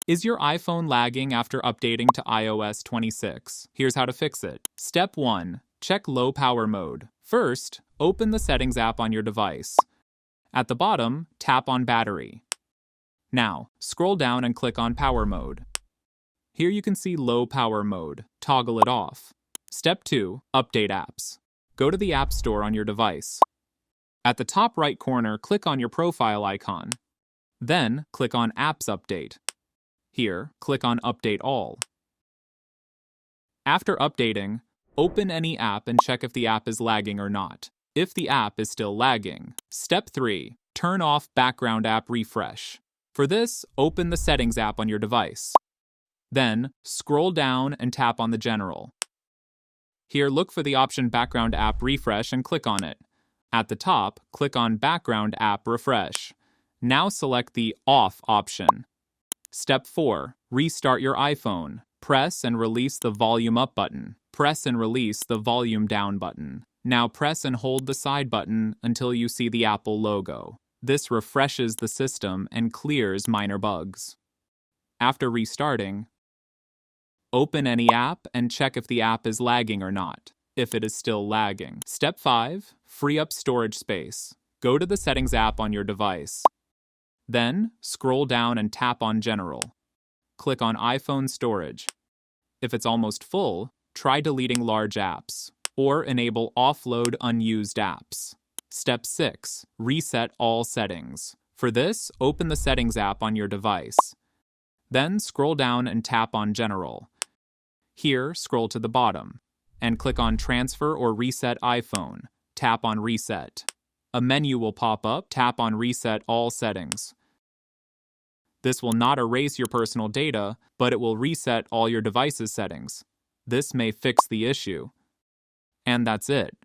Is your iPhone lagging after updating to iOS 26? Here's how to fix it. Step 1. Check low power mode. First, open the Settings app on your device. At the bottom, tap on Battery. Now, scroll down and click on Power mode. Here you can see Low Power mode. Toggle it off. Step 2. Update apps. Go to the App Store on your device. At the top right corner, click on your profile icon. Then, click on Apps Update. Here, click on Update All. After updating, open any app and check if the app is lagging or not. If the app is still lagging, Step 3. Turn off Background App Refresh. For this, open the Settings app on your device. Then, scroll down and tap on the General. Here, look for the option Background App Refresh and click on it. At the top, click on Background App Refresh. Now select the Off option. Step 4. Restart your iPhone. Press and release the Volume Up button. Press and release the Volume Down button. Now press and hold the side button until you see the Apple logo. This refreshes the system and clears minor bugs. After restarting, open any app and check if the app is lagging or not. If it is still lagging. Step 5. Free up storage space. Go to the Settings app on your device. Then, scroll down and tap on General. Click on iPhone Storage. If it's almost full, try deleting large apps, or enable Offload Unused Apps. Step 6. Reset all settings. For this, open the Settings app on your device. Then, scroll down and tap on General. Here, scroll to the bottom, and click on Transfer or Reset iPhone. Tap on Reset. A menu will pop up. Tap on Reset All Settings. This will not erase your personal data, but it will reset all your device's settings. This may fix the issue. And that's it.